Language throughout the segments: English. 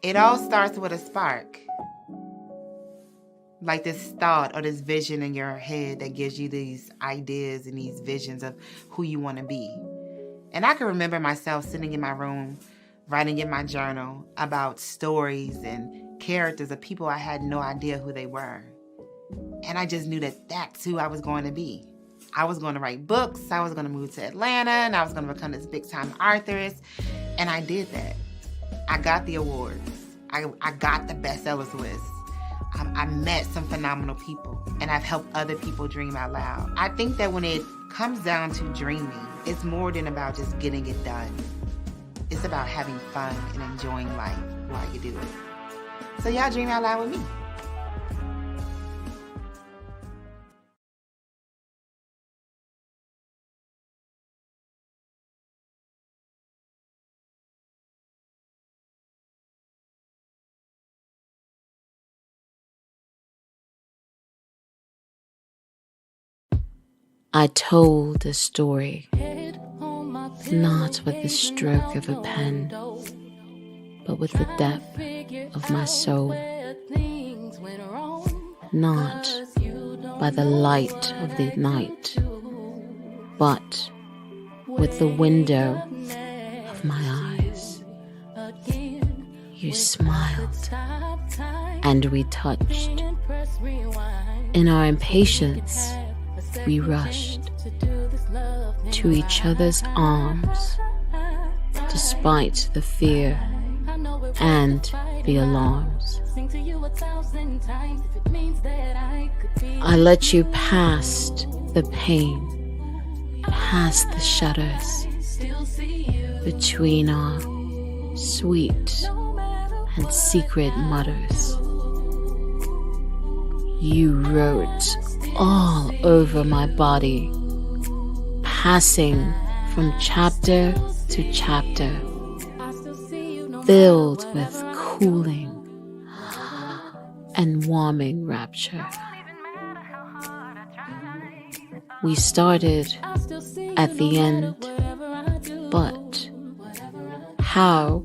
It all starts with a spark, like this thought or this vision in your head that gives you these ideas and these visions of who you want to be. And I can remember myself sitting in my room, writing in my journal about stories and characters of people I had no idea who they were. And I just knew that that's who I was going to be. I was going to write books, I was going to move to Atlanta, and I was going to become this big-time authoress. And I did that. I got the awards. I got the bestsellers list. I met some phenomenal people, and I've helped other people dream out loud. I think that when it comes down to dreaming, it's more than about just getting it done. It's about having fun and enjoying life while you do it. So y'all dream out loud with me. I told a story, not with the stroke of a pen, but with the depth of my soul. Not by the light of the night, but with the window of my eyes. You smiled, and we touched. In our impatience, we rushed to each other's arms, despite the fear and the alarms. I let you past the pain, past the shudders, between our sweet and secret mutters. You wrote all over my body, passing from chapter to chapter, filled with cooling and warming rapture. We started at the end, but how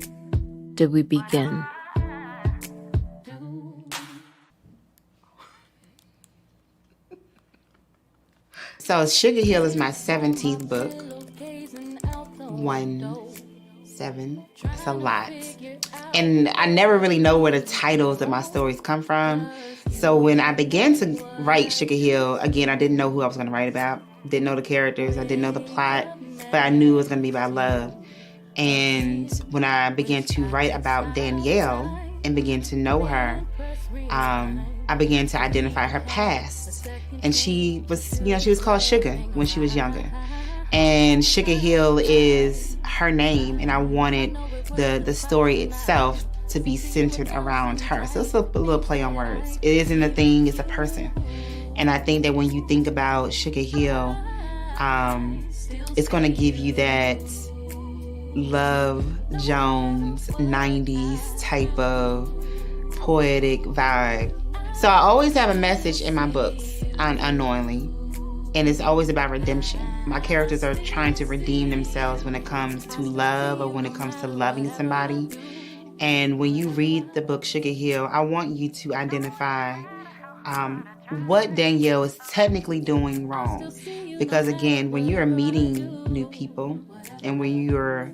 did we begin? So Sugar Hill is my 17th book. 17. It's a lot. And I never really know where the titles of my stories come from. So when I began to write Sugar Hill, again, I didn't know who I was going to write about. Didn't know the characters. I didn't know the plot. But I knew it was going to be about love. And when I began to write about Danielle and began to know her, I began to identify her past. And she was called Sugar when she was younger. And Sugar Hill is her name, and I wanted the story itself to be centered around her. So it's a little play on words. It isn't a thing, it's a person. And I think that when you think about Sugar Hill, it's going to give you that Love Jones 90s type of poetic vibe. So I always have a message in my books, unknowingly, and it's always about redemption. My characters are trying to redeem themselves when it comes to love or when it comes to loving somebody. And when you read the book Sugar Hill, I want you to identify what Danielle is technically doing wrong. Because again, when you're meeting new people and when you're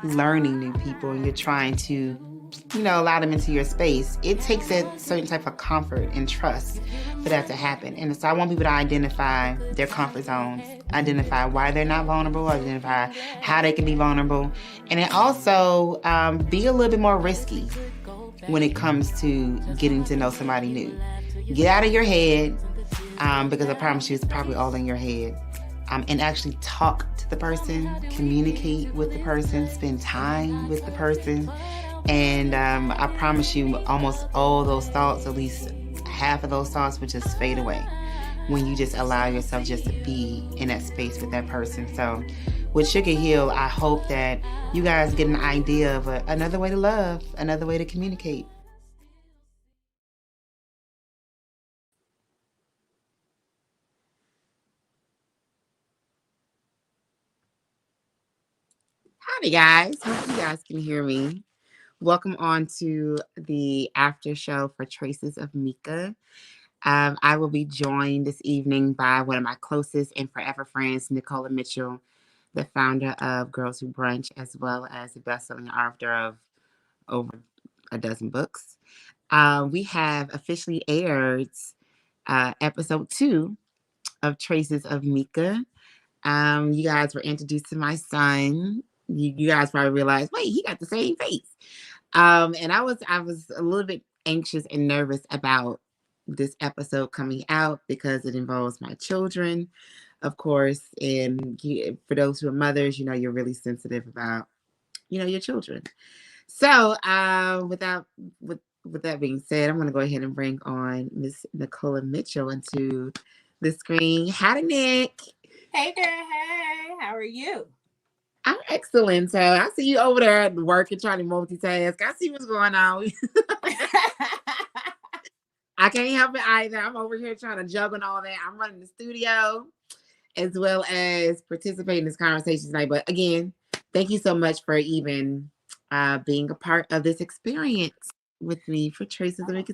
learning new people and you're trying to allow them into your space, it takes a certain type of comfort and trust for that to happen. And so I want people to identify their comfort zones, identify why they're not vulnerable, identify how they can be vulnerable, and then also be a little bit more risky when it comes to getting to know somebody new. Get out of your head, because I promise you it's probably all in your head, and actually talk to the person, communicate with the person, spend time with the person. And I promise you, almost all those thoughts, at least half of those thoughts, would just fade away when you just allow yourself just to be in that space with that person. So with Sugar Hill, I hope that you guys get an idea of another way to love, another way to communicate. Howdy, guys. Hope you guys can hear me. Welcome on to the after show for Traces of Mika. I will be joined this evening by one of my closest and forever friends, Nicola Mitchell, the founder of Girls Who Brunch, as well as the best-selling author of over a dozen books. We have officially aired episode 2 of Traces of Mika. You guys were introduced to my son. You guys probably realized, wait, he got the same face. And I was a little bit anxious and nervous about this episode coming out because it involves my children, of course. And for those who are mothers, you're really sensitive about your children. So, with that being said, I'm going to go ahead and bring on Miss Nicola Mitchell into the screen. Howdy, Nick. Hey there, hey, how are you? I'm excellent. So I see you over there at work and trying to multitask. I see what's going on. I can't help it either. I'm over here trying to juggle all that. I'm running the studio as well as participating in this conversation tonight. But again, thank you so much for even being a part of this experience with me for Traces of It.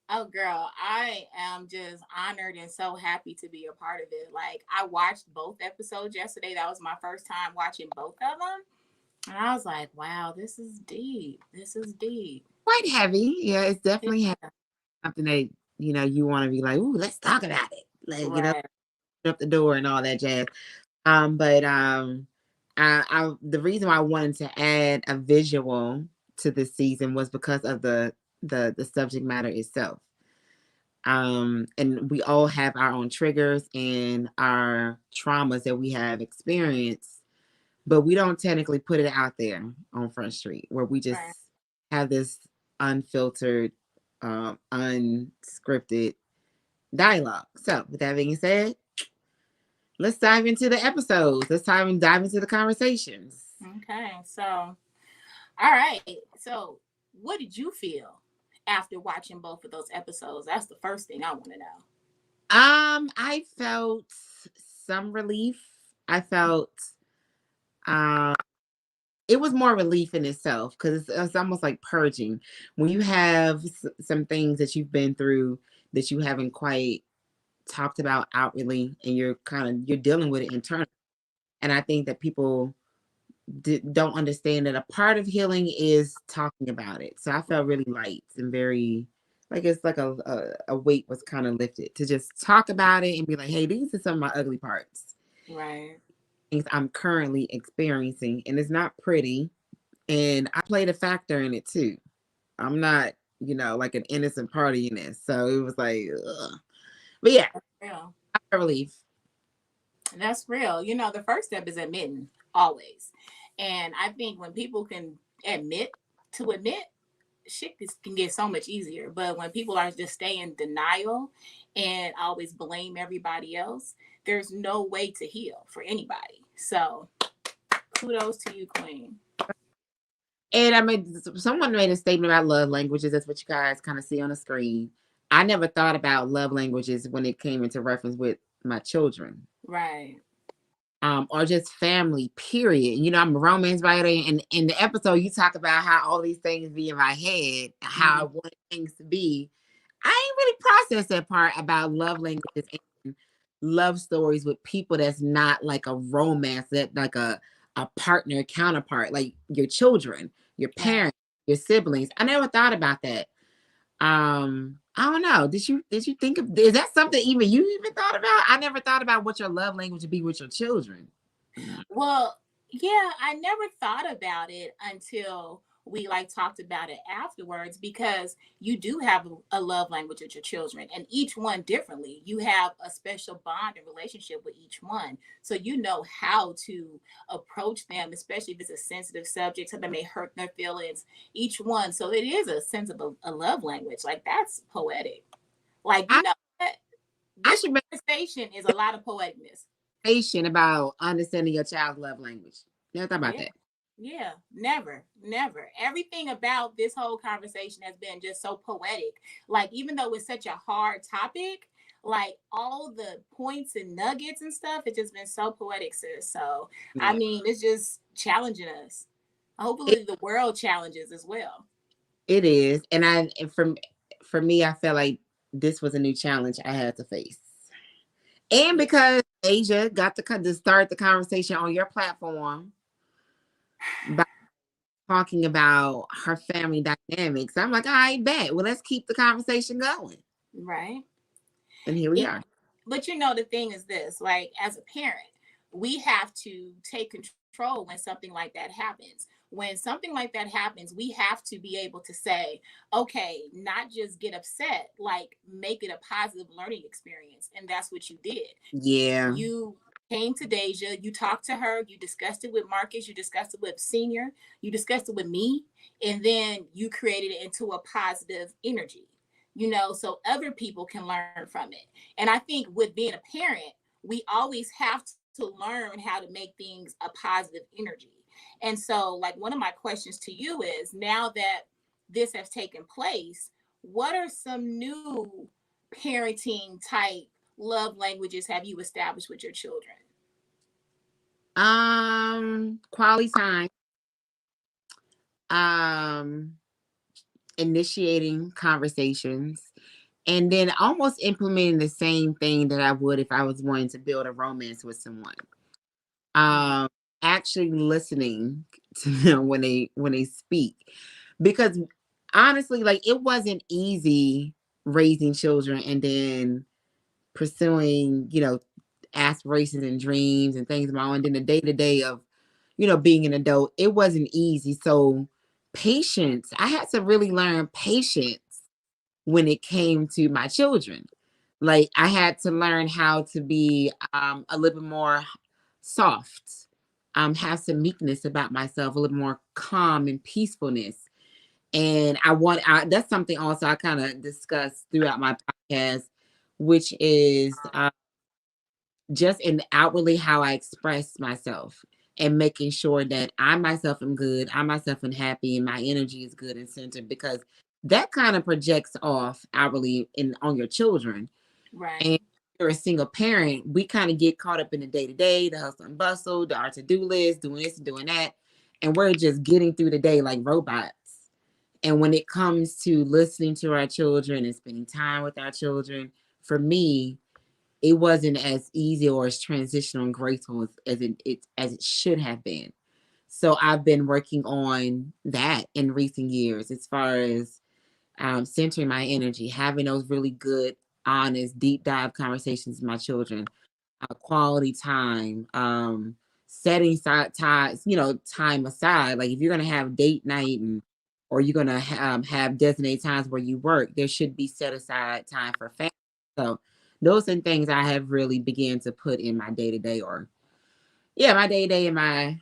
Oh, girl, I am just honored and so happy to be a part of it. Like, I watched both episodes yesterday. That was my first time watching both of them. And I was like, wow, this is deep. This is deep. Quite heavy. Yeah, it's definitely Yeah. something that, you want to be like, ooh, let's talk about it. Like, Right, up the door and all that jazz. But the reason why I wanted to add a visual to this season was because of the subject matter itself. And we all have our own triggers and our traumas that we have experienced, but we don't technically put it out there on Front Street where we just right. have this unfiltered, unscripted dialogue. So, with that being said, let's dive into the episodes. Let's dive into the conversations. Okay, so, all right. So, what did you feel after watching both of those episodes? That's the first thing I want to know. I felt some relief. I felt um it was more relief in itself because it's almost like purging when you have some things that you've been through that you haven't quite talked about outwardly, and you're dealing with it internally. And I think that people don't understand that a part of healing is talking about it. So I felt really light and very like it's like a weight was kind of lifted to just talk about it and be like, hey, these are some of my ugly parts, Right. things I'm currently experiencing, and it's not pretty. And I played a factor in it too. I'm not, like an innocent party in this. So it was like, ugh. But yeah, Real. I relief. That's real. The first step is admitting, always. And I think when people can admit, shit can get so much easier. But when people are just stay in denial and always blame everybody else, there's no way to heal for anybody. So kudos to you, Queen. And I mean, someone made a statement about love languages. That's what you guys kind of see on the screen. I never thought about love languages when it came into reference with my children, Right. or just family. Period. I'm a romance writer, and in the episode, you talk about how all these things be in my head, how I Mhm. want things to be. I ain't really processed that part about love languages and love stories with people that's not like a romance, that like a partner counterpart, like your children, your Right. parents, your siblings. I never thought about that. I don't know. Did you think of, is that something even you even thought about? I never thought about what your love language would be with your children. Well, yeah, I never thought about it until we like talked about it afterwards, because you do have a love language with your children, and each one differently. You have a special bond and relationship with each one. So you know how to approach them, especially if it's a sensitive subject, something may hurt their feelings, each one. So it is a sense of a love language. Like, that's poetic. Like, I what? I This should make conversation is a lot of poeticness. a patient about understanding your child's love language. Never thought about Yeah. that. Yeah, never, never. Everything about this whole conversation has been just so poetic. Like, even though it's such a hard topic, like all the points and nuggets and stuff, it's just been so poetic, sis. So, I Yeah. mean, it's just challenging us. It, Hopefully the world challenges as well. it is. For me, I felt like this was a new challenge I had to face. And Yeah. because Asia got to start the conversation on your platform by talking about her family dynamics, I'm like, I bet. Well, let's keep the conversation going. Right. And here we It, are. but the thing is this, like as a parent, we have to take control when something like that happens. When something like that happens, we have to be able to say, okay, not just get upset, like make it a positive learning experience. And that's what you did. Yeah. You came to Deja, you talked to her, you discussed it with Marcus, you discussed it with Senior, you discussed it with me, and then you created it into a positive energy, so other people can learn from it. And I think with being a parent, we always have to learn how to make things a positive energy. And so, like, one of my questions to you is, now that this has taken place, what are some new parenting type love languages have you established with your children? Quality time. Um, Initiating conversations, and then almost implementing the same thing that I would if I was wanting to build a romance with someone. Mm-hmm. Um, Actually listening to them when they speak, because honestly, like it wasn't easy raising children and then pursuing, aspirations and dreams and things of my own. And then the day to day of, being an adult, it wasn't easy. So patience, I had to really learn patience when it came to my children. Like I had to learn how to be a little bit more soft, have some meekness about myself, a little more calm and peacefulness. And that's something also I kind of discussed throughout my podcast, which is just in outwardly how I express myself and making sure that I myself am good, I myself am happy, and my energy is good and centered, because that kind of projects off outwardly in on your children. And Right. if you're a single parent, we kind of get caught up in the day to day, the hustle and bustle, our to do list, doing this and doing that, and we're just getting through the day like robots. And when it comes to listening to our children and spending time with our children, for me, it wasn't as easy or as transitional and graceful as it should have been. So I've been working on that in recent years, as far as centering my energy, having those really good, honest, deep dive conversations with my children, quality time, setting time, time aside. Like if you're gonna have date night or you're gonna have designated times where you work, there should be set aside time for family. So those are things I have really began to put in my day to day, or yeah, my day to day and my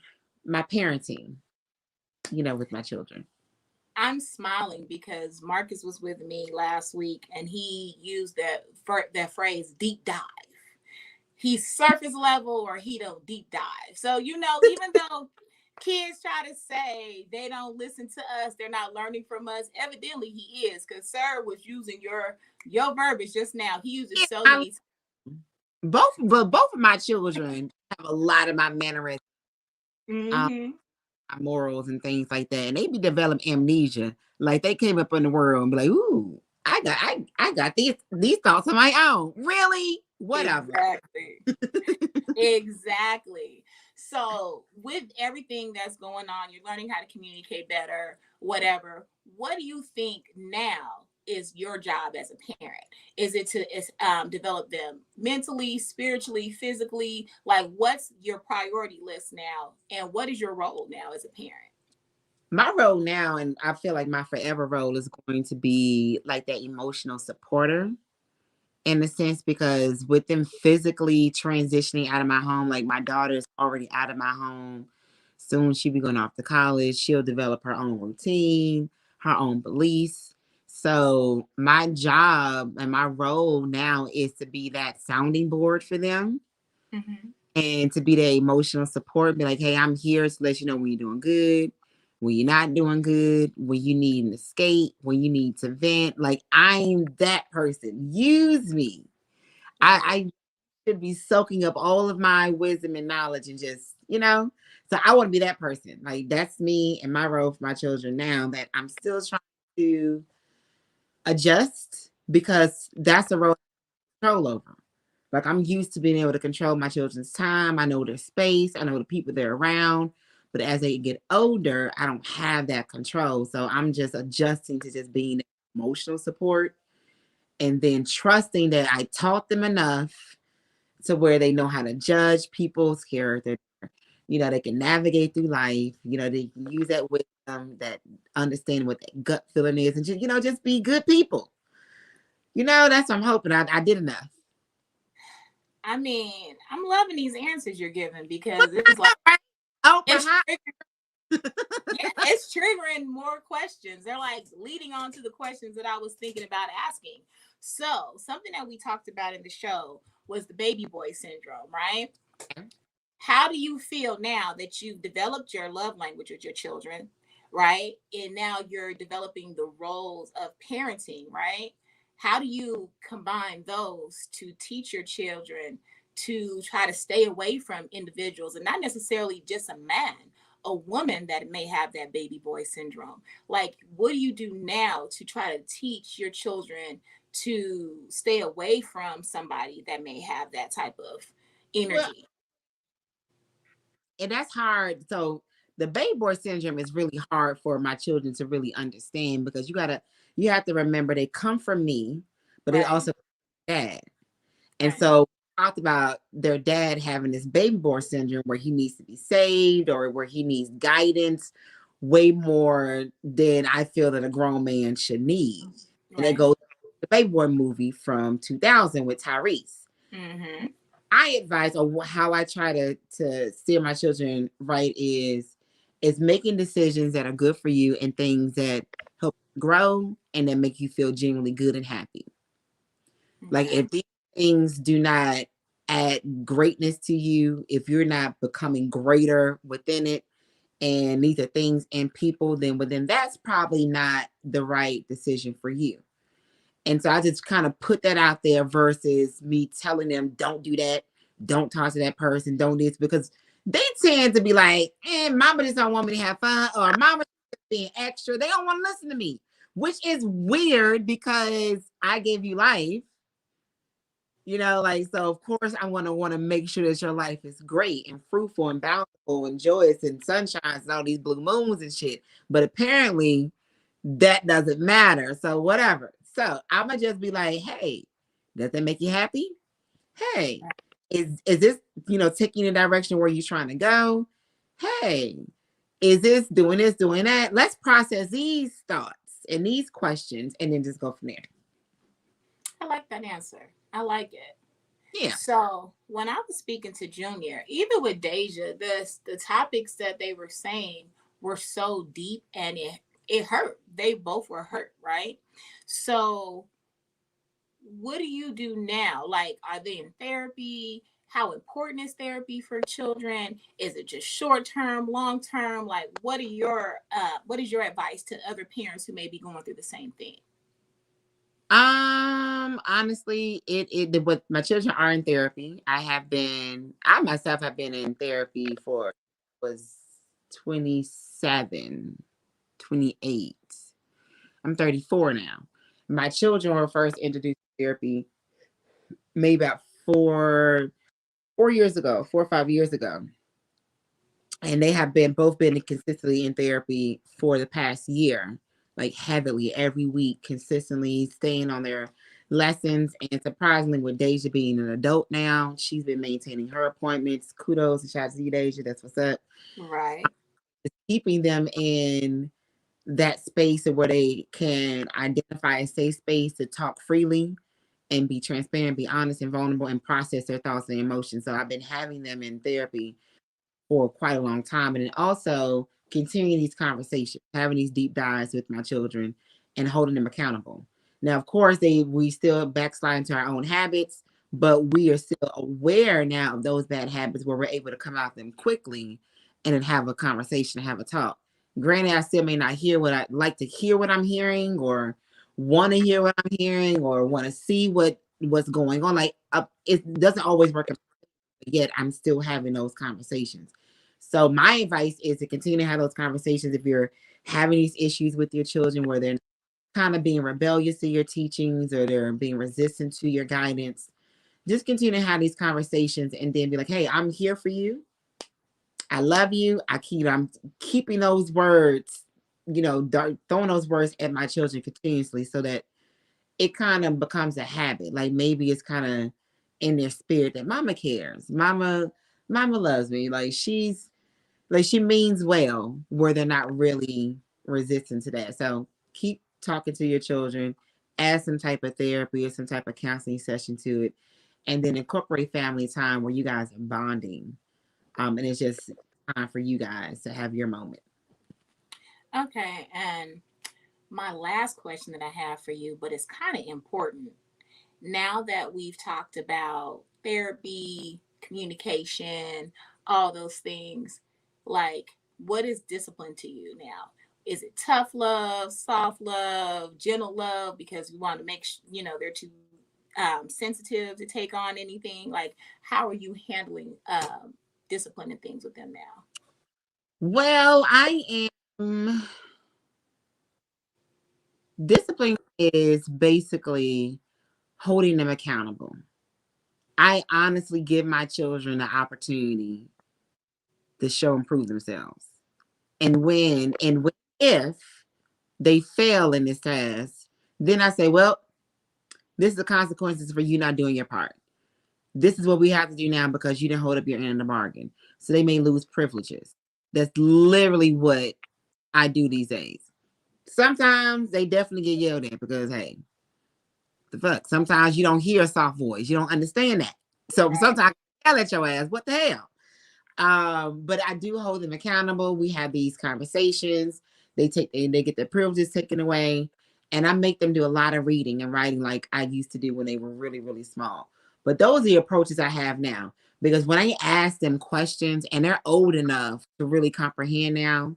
parenting, with my children. I'm smiling because Marcus was with me last week and he used that phrase deep dive. He's surface level or he don't deep dive. So, even though kids try to say they don't listen to us, they're not learning from us, evidently he is, because Sir was using your verbiage just now. He uses Yeah, so many. both of my children have a lot of my mannerisms, um, Mm-hmm. my morals and things like that, and they be develop amnesia. Like they came up in the world and be like, "Ooh, I got these thoughts on my own." Really, whatever. Exactly. Exactly. So, with everything that's going on, you're learning how to communicate better, whatever. What do you think now is your job as a parent? Is it to develop them mentally, spiritually, physically? Like, what's your priority list now? And what is your role now as a parent? My role now, and I feel like my forever role, is going to be like that emotional supporter, in a sense, because with them physically transitioning out of my home, like my daughter is already out of my home. Soon she'll be going off to college. She'll develop her own routine, her own beliefs. So my job and my role now is to be that sounding board for them Mm-hmm. and to be the emotional support. Be like, hey, I'm here to let you know when you're doing good, when you're not doing good, when you need an escape, when you need to vent. Like I'm that person. Use me. Right. I should be soaking up all of my wisdom and knowledge and just, So I want to be that person. Like that's me and my role for my children now that I'm still trying to adjust because that's a role I control over. Like I'm used to being able to control my children's time. I know their space. I know the people they're around. But as they get older, I don't have that control. So I'm just adjusting to just being emotional support and then trusting that I taught them enough to where they know how to judge people's character. They can navigate through life. They can use that wisdom, that understanding what that gut feeling is, and just be good people. That's what I'm hoping. I did enough. I mean, I'm loving these answers you're giving because it's like Oh, it's yeah, it's triggering more questions. They're like leading on to the questions that I was thinking about asking. So, something that we talked about in the show was the baby boy syndrome, right? How do you feel now that you've developed your love language with your children, right? And now you're developing the roles of parenting, right? How do you combine those to teach your children to try to stay away from individuals and not necessarily just a man, a woman that may have that baby boy syndrome? Like, what do you do now to try to teach your children to stay away from somebody that may have that type of well, energy? and that's hard. So the baby boy syndrome is really hard for my children to really understand because you have to remember they come from me, but they Right. also dad. And Right. so talked about their dad having this baby boy syndrome where he needs to be saved or where he needs guidance way more than I feel that a grown man should need. And it Right. goes to the baby boy movie from 2000 with Tyrese. Mm-hmm. I advise, or how I try to steer my children right is making decisions that are good for you and things that help you grow and that make you feel genuinely good and happy. Like Okay. if these things do not add greatness to you, if you're not becoming greater within it, and these are things and people, then that's probably not the right decision for you. And so I just kind of put that out there versus me telling them, don't do that, don't talk to that person, don't this, because they tend to be like, mama just don't want me to have fun, or mama just being extra. They don't want to listen to me, which is weird because I gave you life. Like, so of course I want to make sure that your life is great and fruitful and bountiful and joyous and sunshines and all these blue moons and shit. But apparently that doesn't matter. So whatever. So I'ma just be like, hey, does that make you happy? Hey, is this, taking in the direction where you're trying to go? Hey, is this, doing that? Let's process these thoughts and these questions and then just go from there. I like that answer. I like it. Yeah. So when I was speaking to Junior, even with Deja, the topics that they were saying were so deep and it hurt. They both were hurt, right? So what do you do now? Like, are they in therapy? How important is therapy for children? Is it just short term, long term? Like, what is your advice to other parents who may be going through the same thing? Honestly, but my children are in therapy. I myself have been in therapy for was 27, 28. I'm 34 now. My children were first introduced to therapy maybe about 4 years ago, 4 or 5 years ago. And they have both been consistently in therapy for the past year, like heavily every week, consistently staying on their lessons. And surprisingly, with Deja being an adult now, she's been maintaining her appointments. Kudos and shout out to you, Deja. That's what's up. Right. Just keeping them in that space where they can identify a safe space to talk freely and be transparent, be honest and vulnerable, and process their thoughts and emotions. So I've been having them in therapy for quite a long time. And then also continuing these conversations, having these deep dives with my children and holding them accountable. Now, of course, we still backslide into our own habits, but we are still aware now of those bad habits where we're able to come out them quickly and then have a conversation, have a talk. Granted, I still may not hear what I like to hear what I'm hearing or want to hear what I'm hearing or want to see what's going on. Like it doesn't always work, yet I'm still having those conversations. So my advice is to continue to have those conversations if you're having these issues with your children where they're kind of being rebellious to your teachings or they're being resistant to your guidance. Just continue to have these conversations and then be like, hey, I'm here for you. I love you. I'm keeping those words, throwing those words at my children continuously so that it kind of becomes a habit. Like maybe it's kind of in their spirit that mama cares. Mama loves me. She means well where they're not really resistant to that. So keep talking to your children, add some type of therapy or some type of counseling session to it, and then incorporate family time where you guys are bonding. And it's just time for you guys to have your moment. Okay, and my last question that I have for you, but it's kind of important. Now that we've talked about therapy, communication, all those things, like what is discipline to you now? Is it tough love, soft love, gentle love? Because we want to make they're too sensitive to take on anything. Like, how are you handling discipline and things with them now? Well, I am discipline is basically holding them accountable. I honestly give my children the opportunity to show and prove themselves. And when if they fail in this task, then I say, well, this is the consequences for you not doing your part. This is what we have to do now because you didn't hold up your end of the bargain. So they may lose privileges. That's literally what I do these days. Sometimes they definitely get yelled at because, hey, the fuck? Sometimes you don't hear a soft voice. You don't understand that. So sometimes I yell at your ass. What the hell? But I do hold them accountable. We have these conversations. They get their privileges taken away, and I make them do a lot of reading and writing like I used to do when they were really really small. But those are the approaches I have now because when I ask them questions and they're old enough to really comprehend now,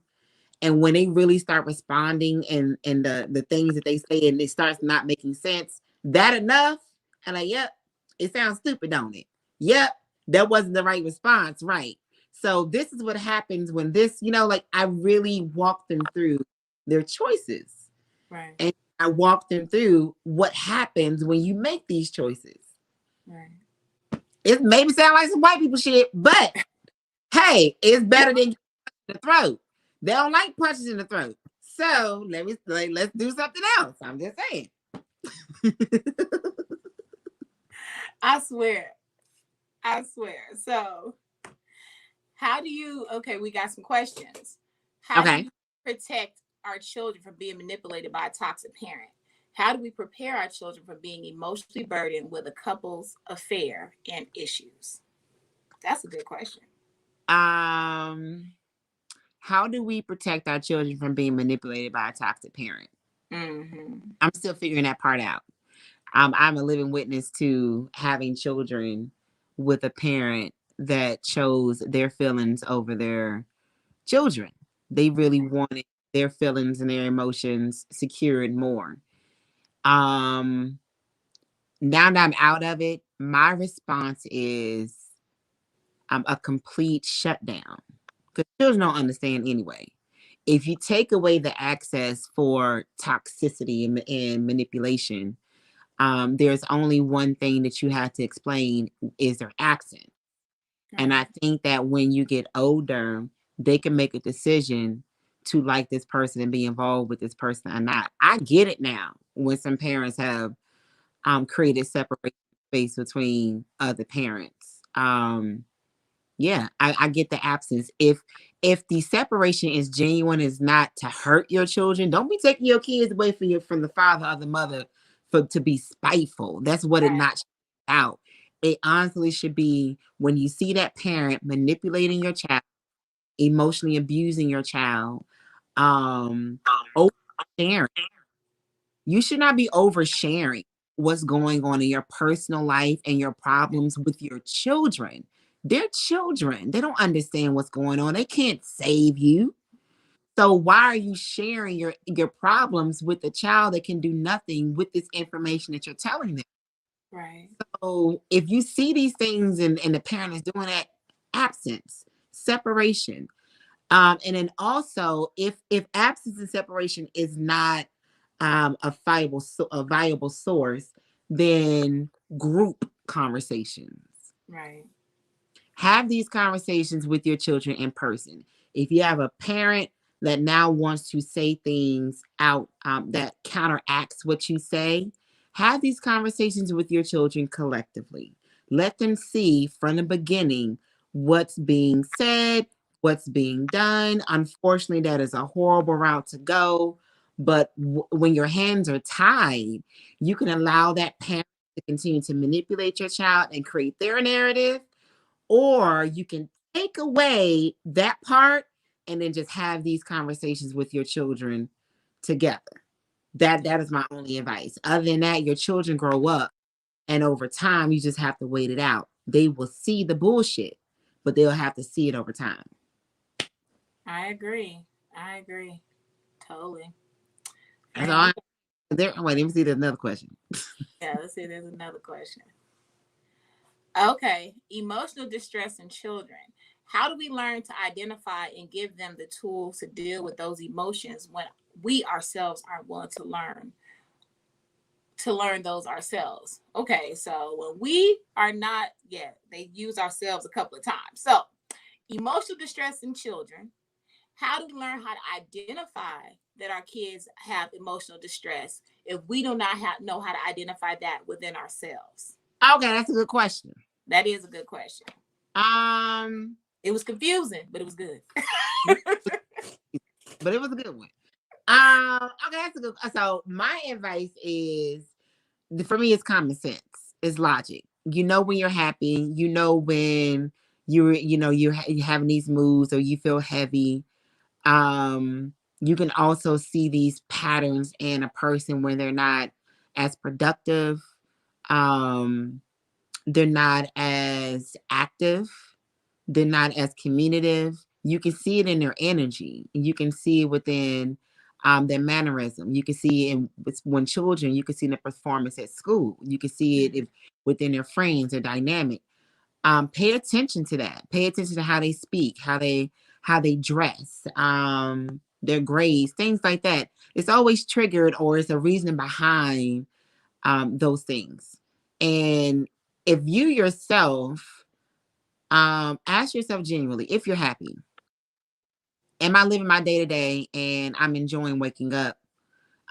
and when they really start responding and the things that they say and it starts not making sense, that enough, and like, yep, it sounds stupid, don't it? Yep, that wasn't the right response, right? So this is what happens when this, like I really walk them through their choices. Right. And I walk them through what happens when you make these choices. Right. It maybe sound like some white people shit, but hey, it's better than the throat. They don't like punches in the throat. So let's do something else. I'm just saying. I swear. I swear. So, we got some questions. How do Okay. you protect our children from being manipulated by a toxic parent? How do we prepare our children from being emotionally burdened with a couple's affair and issues? That's a good question. Um, how do we protect our children from being manipulated by a toxic parent? Mm-hmm. I'm still figuring that part out. I'm a living witness to having children with a parent that chose their feelings over their children. They really wanted their feelings and their emotions secured more. Um, Now that I'm out of it, my response is a complete shutdown because children don't understand anyway. If you take away the access for toxicity and manipulation, there's only one thing that you have to explain is their accent. And I think that when you get older, they can make a decision to like this person and be involved with this person or not. I get it now when some parents have created separation space between other parents. Yeah, I get the absence. If the separation is genuine, is not to hurt your children, don't be taking your kids away from the father or the mother for to be spiteful. That's what it not out. It honestly should be when you see that parent manipulating your child, emotionally abusing your child, um, oversharing. You should not be oversharing what's going on in your personal life and your problems with your children. They're children. They don't understand what's going on. They can't save you. So why are you sharing your problems with a child that can do nothing with this information that you're telling them? Right. So if you see these things and the parent is doing that, absence. separation. And then also, if absence and separation is not a viable source, then group conversations. Right. Have these conversations with your children in person. If you have a parent that now wants to say things out that counteracts what you say, have these conversations with your children collectively. Let them see from the beginning what's being said, what's being done. Unfortunately, that is a horrible route to go. But when your hands are tied, you can allow that parent to continue to manipulate your child and create their narrative, or you can take away that part and then just have these conversations with your children together. That is my only advice. Other than that, your children grow up, and over time you just have to wait it out. They will see the bullshit, but they'll have to see it over time. I agree. I agree. Totally. That's And all. we, Wait, let me see. There's another question. yeah, let's see. There's another question. Okay. Emotional distress in children. How do we learn to identify and give them the tools to deal with those emotions when we ourselves aren't willing to learn those ourselves? Okay, so when we are not, yeah, they use ourselves a couple of times. So emotional distress in children. How do we learn how to identify that our kids have emotional distress if we do not know how to identify that within ourselves? Okay, that's a good question. That is a good question. Um, It was confusing, but it was good. but it was a good one. Okay, that's a good. So my advice is, for me, it's common sense. It's logic. You know when you're happy. You know when you're having these moods or you feel heavy. You can also see these patterns in a person when they're not as productive. Um, they're not as active. They're not as communicative. You can see it in their energy. You can see it within their mannerism. You can see it when children. You can see the performance at school. You can see it within their friends, their dynamic. Pay attention to that. Pay attention to how they speak, how they dress, their grades, things like that. It's always triggered, or it's a reason behind those things. And if you yourself ask yourself genuinely, if you're happy, am I living my day to day and I'm enjoying waking up?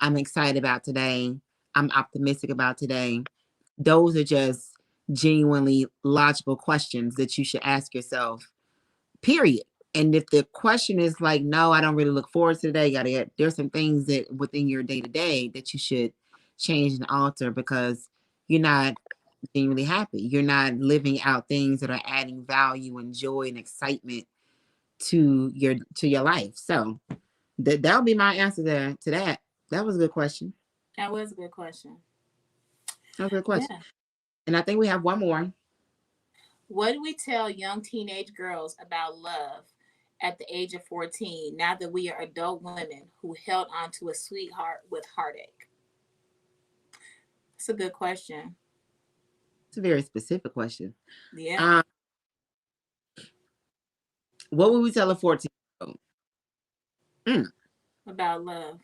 I'm excited about today. I'm optimistic about today. Those are just genuinely logical questions that you should ask yourself, period. And if the question is like, no, I don't really look forward to today, there's some things that within your day to day that you should change and alter because you're not being really happy. You're not living out things that are adding value and joy and excitement to your life. So that would be my answer there to that. That was a good question. That was a good question. That was a good question. Yeah. And I think we have one more. What do we tell young teenage girls about love at the age of 14 now that we are adult women who held on to a sweetheart with heartache? It's a good question. It's a very specific question. Yeah. Um, what would we tell a 14-year-old? Mm. About love.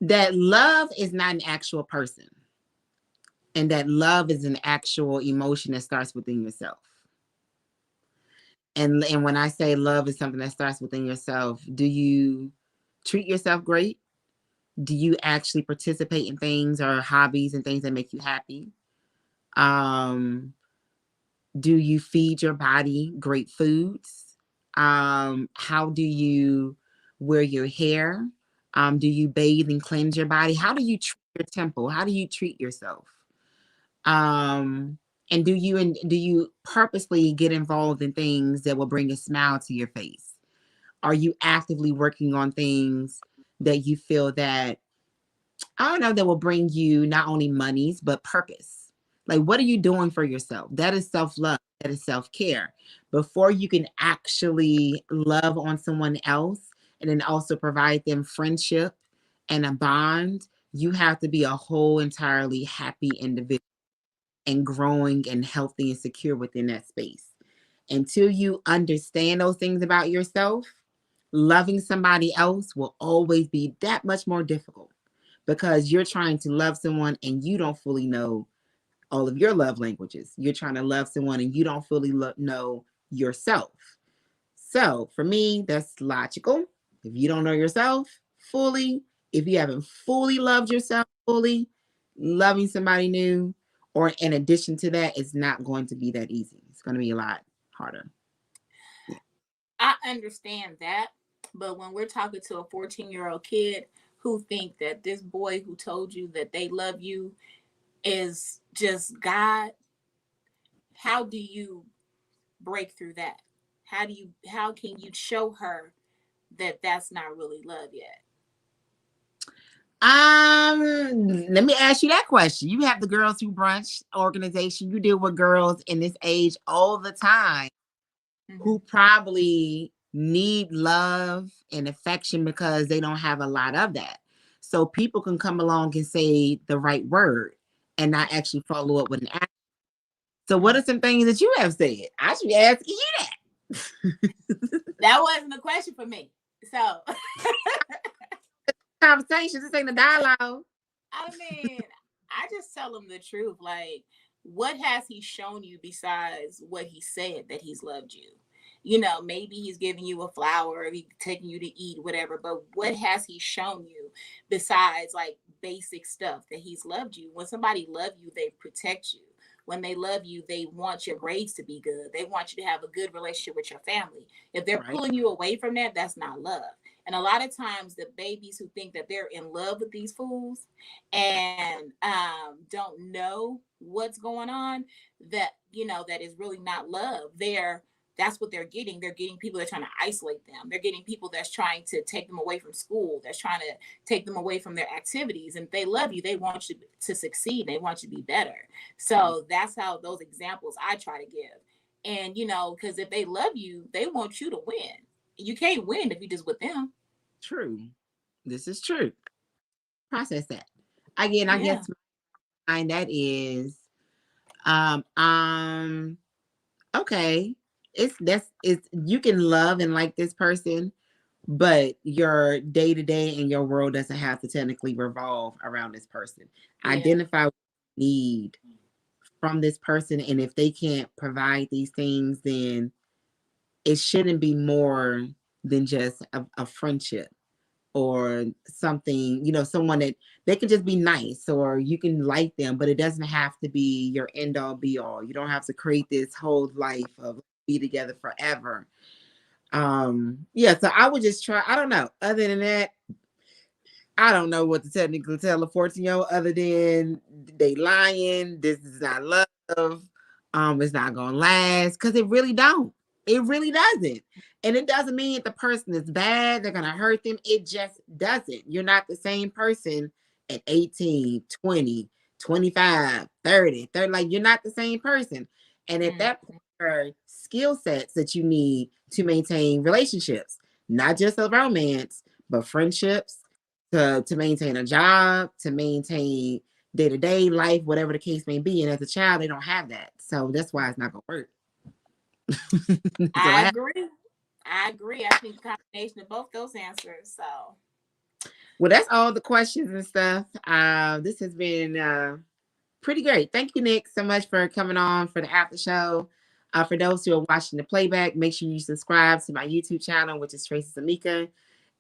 That love is not an actual person, and that love is an actual emotion that starts within yourself. And when I say love is something that starts within yourself, do you treat yourself great? Do you actually participate in things or hobbies and things that make you happy? Um, do you feed your body great foods? How do you wear your hair? Do you bathe and cleanse your body? How do you treat your temple? How do you treat yourself? Um, and do you purposely get involved in things that will bring a smile to your face? Are you actively working on things that you feel that, I don't know, that will bring you not only monies, but purpose? Like, what are you doing for yourself? That is self love, that is self care. Before you can actually love on someone else and then also provide them friendship and a bond, you have to be a whole, entirely happy individual and growing and healthy and secure within that space. Until you understand those things about yourself, loving somebody else will always be that much more difficult because you're trying to love someone and you don't fully know all of your love languages. You're trying to love someone and you don't fully know yourself. So for me, that's logical. If you don't know yourself fully, if you haven't fully loved yourself fully, loving somebody new, or in addition to that, it's not going to be that easy. It's going to be a lot harder. Yeah. I understand that. But when we're talking to a 14-year-old kid who think that this boy who told you that they love you is just God, how do you break through that? How can you show her that that's not really love yet? Let me ask you that question. You have the Girls Who Brunch organization. You deal with girls in this age all the time who probably need love and affection because they don't have a lot of that. So people can come along and say the right word and not actually follow up with an action. So what are some things that you have said? I should be asking you that. That wasn't a question for me. So conversation. This ain't a dialogue. I mean, I just tell him the truth. Like, what has he shown you besides what he said that he's loved you? You know, maybe he's giving you a flower, or he's taking you to eat, whatever. But what has he shown you besides like basic stuff that he's loved you? When somebody loves you, they protect you. When they love you, they want your grades to be good. They want you to have a good relationship with your family. If they're pulling you away from that, that's not love. And a lot of times, the babies who think that they're in love with these fools and don't know what's going on, that that is really not love. That's what they're getting. They're getting people that are trying to isolate them. They're getting people that's trying to take them away from school, that's trying to take them away from their activities. And if they love you, they want you to succeed. They want you to be better. So that's how those examples I try to give. And, because if they love you, they want you to win. You can't win if you're just with them. True. This is true. Process that. Again, I guess that is okay. It's you can love and like this person, but your day to day and your world doesn't have to technically revolve around this person. Identify what you need from this person, and if they can't provide these things, then it shouldn't be more than just a friendship or something, someone that they can just be nice or you can like them, but it doesn't have to be your end all be all. You don't have to create this whole life of be together forever. So I would just try. I don't know. Other than that, I don't know what to technically tell a 14-year-old other than they lying. This is not love. It's not gonna last because it really don't. It really doesn't. And it doesn't mean that the person is bad, they're gonna hurt them. It just doesn't. You're not the same person at 18, 20, 25, 30. Like you're not the same person. And at that point, there are skill sets that you need to maintain relationships, not just a romance, but friendships, to maintain a job, to maintain day-to-day life, whatever the case may be. And as a child, they don't have that. So that's why it's not gonna work. I agree. I think a combination of both those answers. So well, that's all the questions and stuff. This has been pretty great. Thank you, Nick, so much for coming on for the after show. For those who are watching the playback, make sure you subscribe to my YouTube channel, which is Traces of Mika.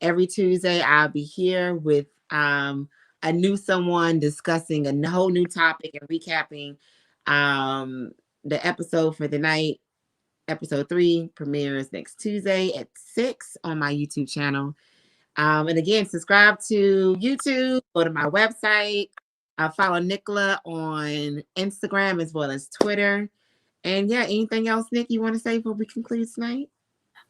Every Tuesday, I'll be here with a new someone discussing a whole new topic and recapping the episode for the night. Episode 3 premieres next Tuesday at 6 on my YouTube channel. And again, subscribe to YouTube, go to my website, follow Nicola on Instagram as well as Twitter. And yeah, anything else, Nick, you want to say before we conclude tonight?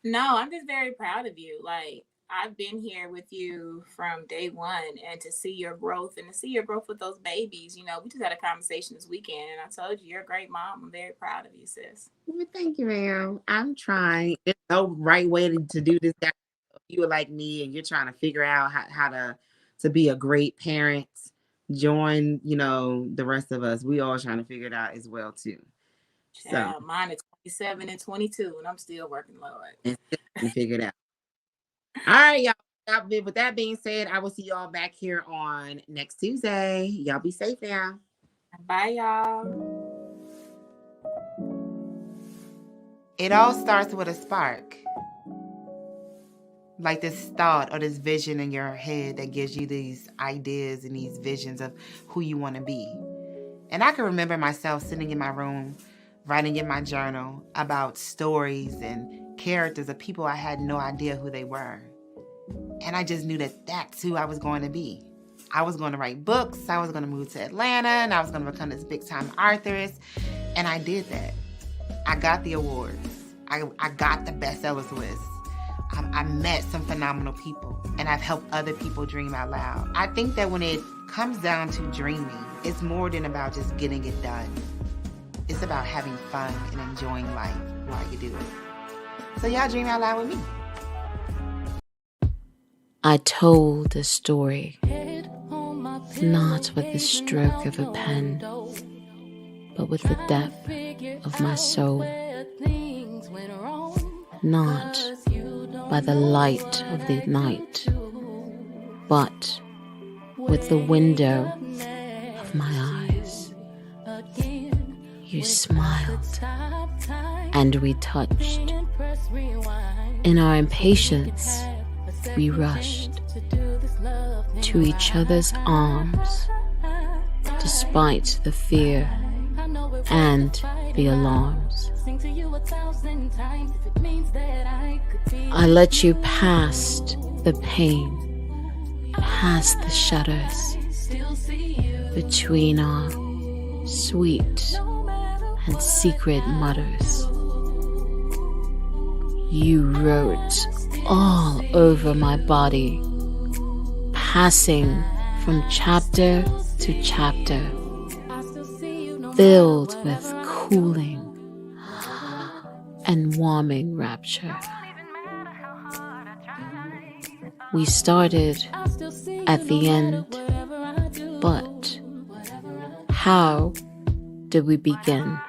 No, I'm just very proud of you. Like, I've been here with you from day one, and to see your growth and to see your growth with those babies. We just had a conversation this weekend, and I told you you're a great mom. I'm very proud of you, sis. Well, thank you, ma'am. I'm trying. There's no right way to do this. If you are like me and you're trying to figure out how to be a great parent, join, the rest of us. We all trying to figure it out as well, too. Yeah, mine is 7 and 22, and I'm still working, Lord. And still figure it out. All right, y'all. With that being said, I will see y'all back here on next Tuesday. Y'all be safe now. Bye, y'all. It all starts with a spark. Like this thought or this vision in your head that gives you these ideas and these visions of who you want to be. And I can remember myself sitting in my room, writing in my journal about stories and characters of people I had no idea who they were. And I just knew that that's who I was going to be. I was going to write books. I was going to move to Atlanta, and I was going to become this big-time authoress. And I did that. I got the awards. I got the bestsellers list. I met some phenomenal people, and I've helped other people dream out loud. I think that when it comes down to dreaming, it's more than about just getting it done. It's about having fun and enjoying life while you do it. So y'all dream out loud with me. I told a story, not with the stroke of a pen, but with the depth of my soul. Not by the light of the night, but with the window of my eyes. You smiled, and we touched. In our impatience, we rushed to each other's arms, despite the fear and the alarms. I let you past the pain, past the shudders, between our sweet and secret mutters. You wrote all over my body, passing from chapter to chapter, filled with cooling and warming rapture. We started at the end, but how did we begin?